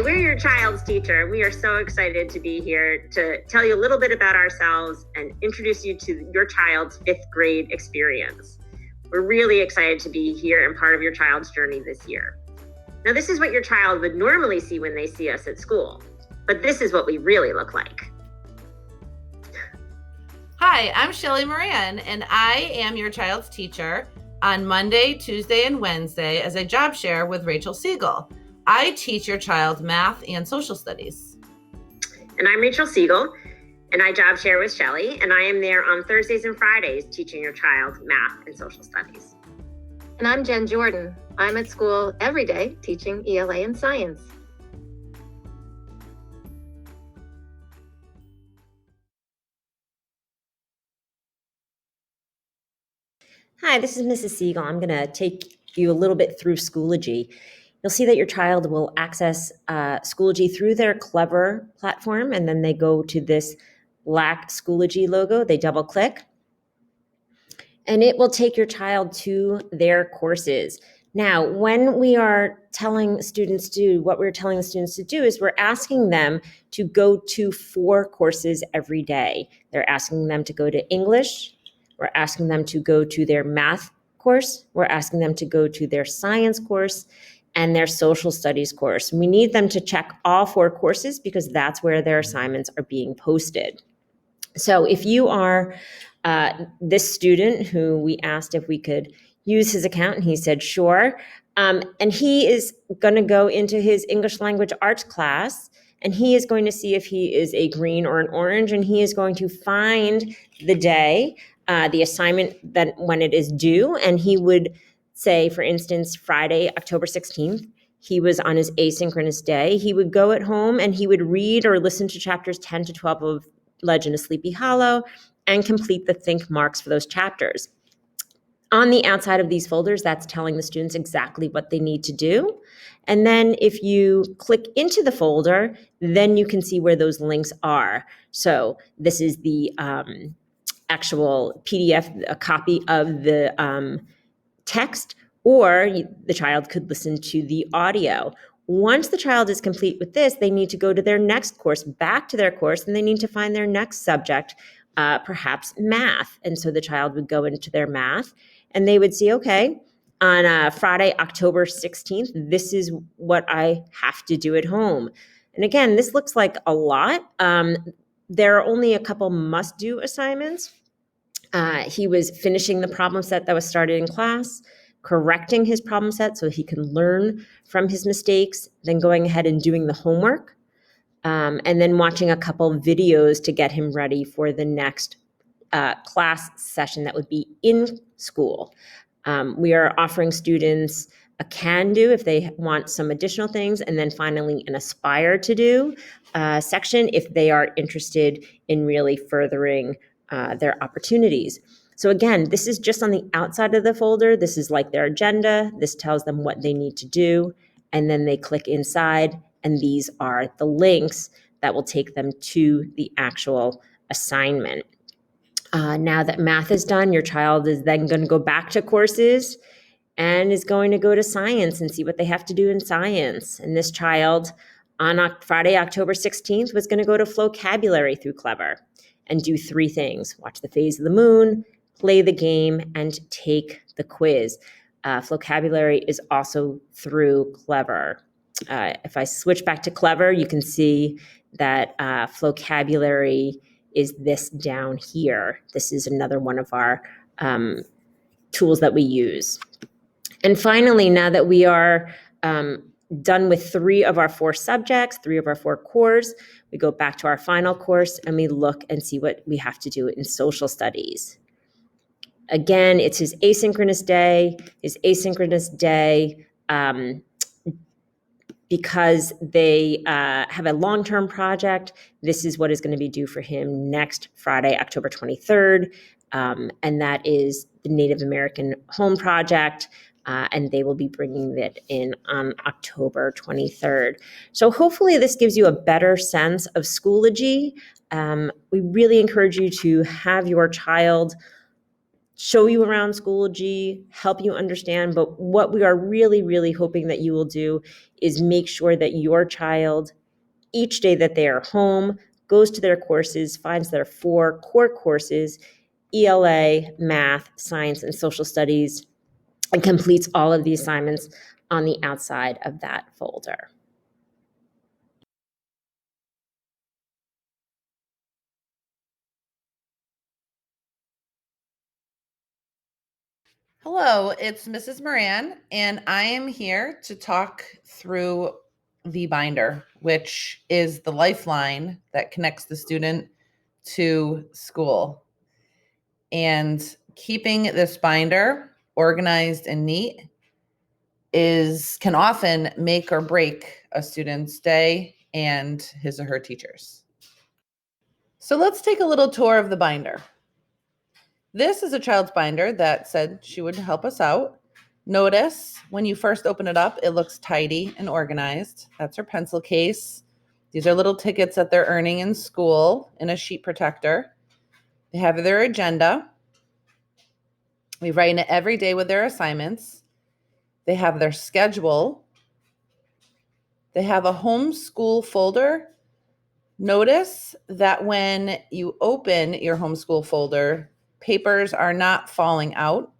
Hi, we're your child's teacher. We are so excited to be here to tell you a little bit about ourselves and introduce you to your child's 5th grade experience. We're really excited to be here and part of your child's journey this year. Now, this is what your child would normally see when they see us at school, but this is what we really look like. Hi, I'm Shelly Moran, and I am your child's teacher on Monday, Tuesday, and Wednesday as a job share with Rachel Siegel. I teach your child math and social studies. And I'm Rachel Siegel, and I job share with Shelly, and I am there on Thursdays and Fridays teaching your child math and social studies. And I'm Jen Jordan. I'm at school every day teaching ELA and science. Hi, this is Mrs. Siegel. I'm going to take you a little bit through Schoology. You'll see that your child will access Schoology through their Clever platform, and then they go to this black Schoology logo. They double click, and it will take your child to their courses. Now, when we are telling students to do what we're telling the students to do is we're asking them to go to 4 courses every day. They're asking them to go to English. We're asking them to go to their math course. We're asking them to go to their science course and their social studies course. We need them to check all 4 courses because that's where their assignments are being posted. So if you are this student who we asked if we could use his account, and he said sure, and he is going to go into his English language arts class, and he is going to see if he is a green or an orange, and he is going to find the day, the assignment that when it is due, and he would say, for instance, Friday, October 16th, he was on his asynchronous day. He would go at home and he would read or listen to chapters 10 to 12 of Legend of Sleepy Hollow and complete the think marks for those chapters. On the outside of these folders, that's telling the students exactly what they need to do. And then if you click into the folder, then you can see where those links are. So this is the actual PDF, a copy of the text, or the child could listen to the audio. Once the child is complete with this, they need to go to their next course, back to their course, and they need to find their next subject, perhaps math. And so the child would go into their math, and they would see, okay, on Friday, October 16th, this is what I have to do at home. And again, this looks like a lot. There are only a couple must-do assignments. He was finishing the problem set that was started in class, correcting his problem set so he can learn from his mistakes, then going ahead and doing the homework, and then watching a couple videos to get him ready for the next class session that would be in school. We are offering students a can do if they want some additional things, and then finally an aspire to do section if they are interested in really furthering their opportunities. So again, this is just on the outside of the folder. This is like their agenda. This tells them what they need to do, and then they click inside, and these are the links that will take them to the actual assignment. Now that math is done, your child is then going to go back to courses and is going to go to science and see what they have to do in science. And this child on Friday, October 16th, was going to go to Flocabulary through Clever and do 3 things: watch the phase of the moon, play the game, and take the quiz. Flocabulary is also through Clever. If I switch back to Clever, you can see that Flocabulary is this down here. This is another one of our tools that we use. And finally, now that we are done with 3 of our 4 subjects, 3 of our 4 cores, we go back to our final course and we look and see what we have to do in social studies. Again, it's his asynchronous day. Because they have a long-term project, this is what is going to be due for him next Friday, October 23rd, and that is the Native American Home Project, and they will be bringing it in on October 23rd. So hopefully this gives you a better sense of Schoology. We really encourage you to have your child show you around Schoology, help you understand. But what we are really, really hoping that you will do is make sure that your child, each day that they are home, goes to their courses, finds their 4 core courses, ELA, math, science, and social studies, and completes all of the assignments on the outside of that folder. Hello, it's Mrs. Moran, and I am here to talk through the binder, which is the lifeline that connects the student to school. And keeping this binder organized and neat can often make or break a student's day and his or her teachers. So let's take a little tour of the binder. This is a child's binder that said she would help us out. Notice when you first open it up, it looks tidy and organized. That's her pencil case. These are little tickets that they're earning in school in a sheet protector. They have their agenda. We write in it every day with their assignments. They have their schedule. They have a homeschool folder. Notice that when you open your homeschool folder, papers are not falling out.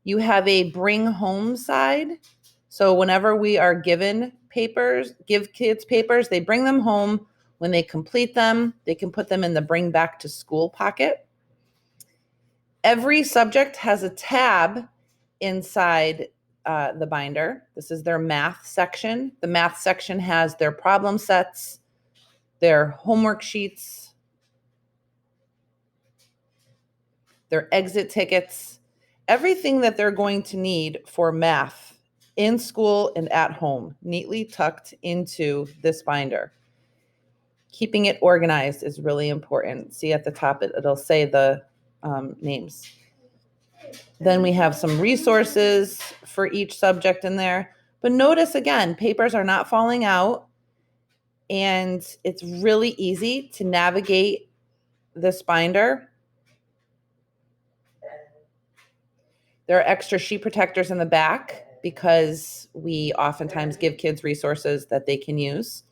You have a bring home side. So whenever we are given papers, give kids papers, they bring them home. When they complete them, they can put them in the bring back to school pocket. Every subject has a tab inside the binder. This is their math section. The math section has their problem sets, their homework sheets, their exit tickets, everything that they're going to need for math in school and at home, neatly tucked into this binder. Keeping it organized is really important. See at the top, it'll say the names. Then we have some resources for each subject in there. But notice again, papers are not falling out, and it's really easy to navigate this binder. There are extra sheet protectors in the back because we oftentimes give kids resources that they can use.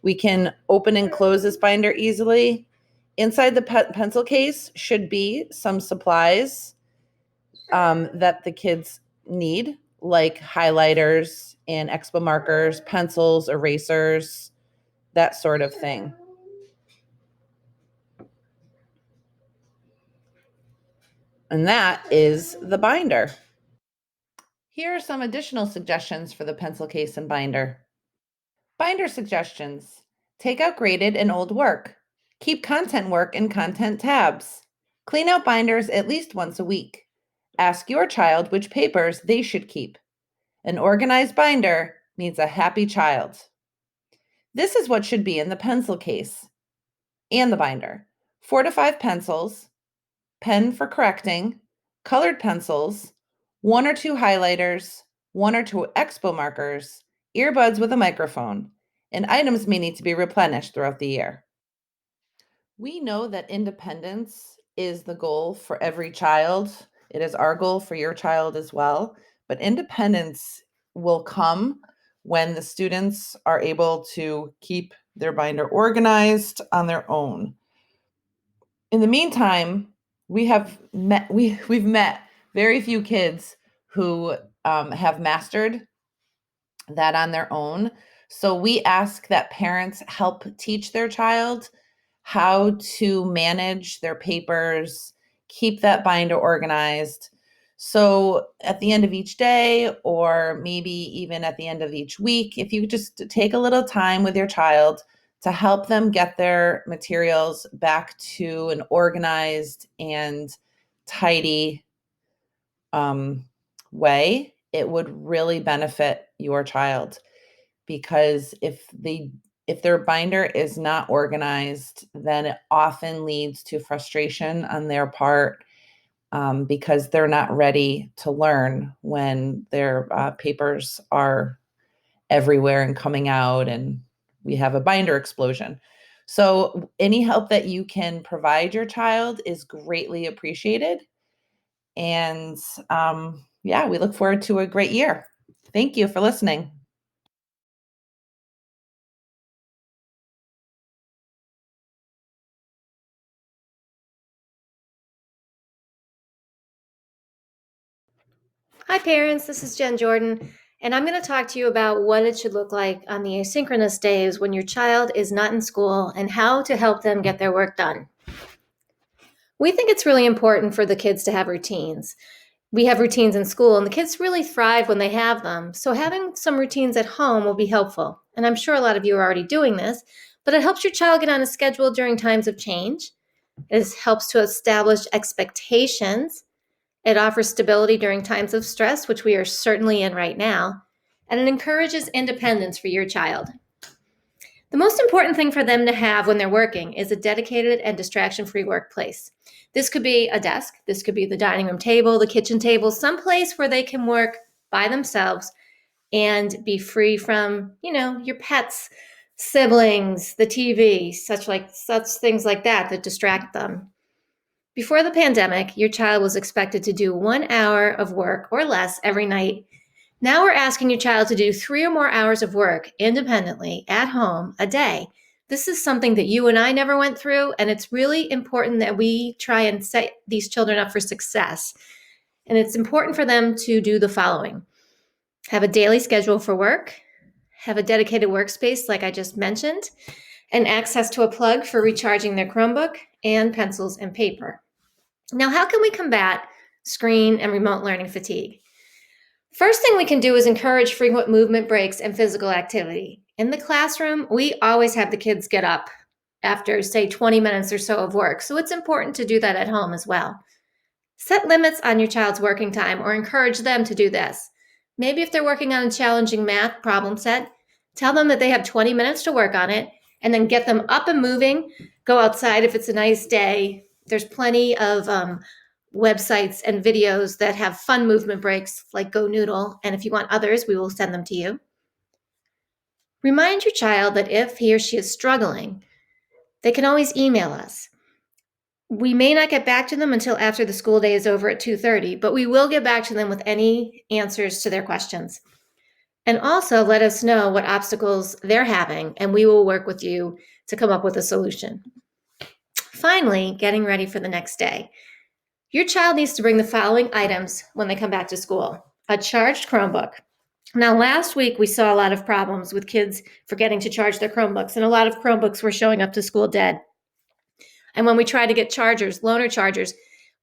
We can open and close this binder easily. Inside the pencil case should be some supplies that the kids need, like highlighters and expo markers, pencils, erasers, that sort of thing. And that is the binder. Here are some additional suggestions for the pencil case and binder. Binder suggestions. Take out graded and old work. Keep content work in content tabs. Clean out binders at least once a week. Ask your child which papers they should keep. An organized binder means a happy child. This is what should be in the pencil case and the binder. 4 to 5 pencils, pen for correcting, colored pencils, 1 or 2 highlighters, 1 or 2 expo markers, earbuds with a microphone, and items may need to be replenished throughout the year. We know that independence is the goal for every child. It is our goal for your child as well, but independence will come when the students are able to keep their binder organized on their own. In the meantime, we've met very few kids who have mastered that on their own. So we ask that parents help teach their child how to manage their papers, keep that binder organized. So at the end of each day, or maybe even at the end of each week, if you just take a little time with your child to help them get their materials back to an organized and tidy way, it would really benefit your child. Because if their binder is not organized, then it often leads to frustration on their part because they're not ready to learn when their papers are everywhere and coming out, and we have a binder explosion. So any help that you can provide your child is greatly appreciated. And yeah, we look forward to a great year. Thank you for listening. Hi, parents. This is Jen Jordan, and I'm going to talk to you about what it should look like on the asynchronous days when your child is not in school and how to help them get their work done. We think it's really important for the kids to have routines. We have routines in school, and the kids really thrive when they have them. So having some routines at home will be helpful. And I'm sure a lot of you are already doing this, but it helps your child get on a schedule during times of change. It helps to establish expectations. It offers stability during times of stress, which we are certainly in right now. And it encourages independence for your child. The most important thing for them to have when they're working is a dedicated and distraction-free workplace. This could be a desk, this could be the dining room table, the kitchen table, someplace where they can work by themselves and be free from, your pets, siblings, the TV, such things like that distract them. Before the pandemic, your child was expected to do 1 hour of work or less every night. Now we're asking your child to do 3 or more hours of work independently at home a day. This is something that you and I never went through, and it's really important that we try and set these children up for success. And it's important for them to do the following: have a daily schedule for work, have a dedicated workspace like I just mentioned, and access to a plug for recharging their Chromebook and pencils and paper. Now, how can we combat screen and remote learning fatigue? First thing we can do is encourage frequent movement breaks and physical activity. In the classroom, we always have the kids get up after, say, 20 minutes or so of work, so it's important to do that at home as well. Set limits on your child's working time or encourage them to do this. Maybe if they're working on a challenging math problem set, tell them that they have 20 minutes to work on it, and then get them up and moving. Go outside if it's a nice day. There's plenty of websites and videos that have fun movement breaks like Go Noodle, and if you want others, we will send them to you. Remind your child that if he or she is struggling, they can always email us. We may not get back to them until after the school day is over at 2:30, but we will get back to them with any answers to their questions. And also let us know what obstacles they're having, and we will work with you to come up with a solution. Finally, getting ready for the next day. Your child needs to bring the following items when they come back to school: a charged Chromebook. Now, last week, we saw a lot of problems with kids forgetting to charge their Chromebooks, and a lot of Chromebooks were showing up to school dead. And when we tried to get chargers, loaner chargers,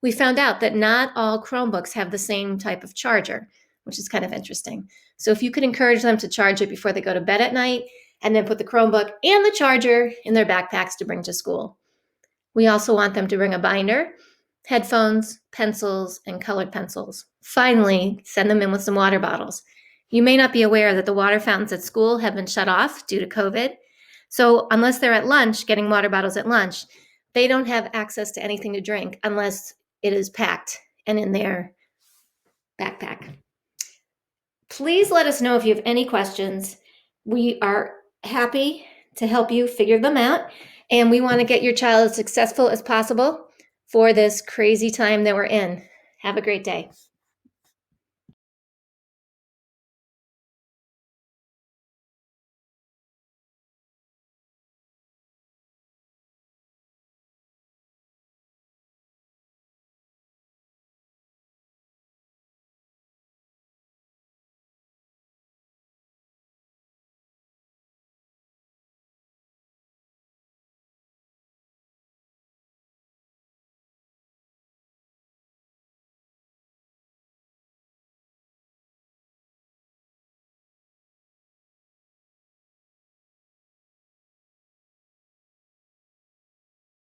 we found out that not all Chromebooks have the same type of charger, which is kind of interesting. So if you could encourage them to charge it before they go to bed at night, and then put the Chromebook and the charger in their backpacks to bring to school. We also want them to bring a binder, headphones, pencils, and colored pencils. Finally, send them in with some water bottles. You may not be aware that the water fountains at school have been shut off due to COVID. So unless they're at lunch, getting water bottles at lunch, they don't have access to anything to drink unless it is packed and in their backpack. Please let us know if you have any questions. We are happy to help you figure them out, and we want to get your child as successful as possible for this crazy time that we're in. Have a great day.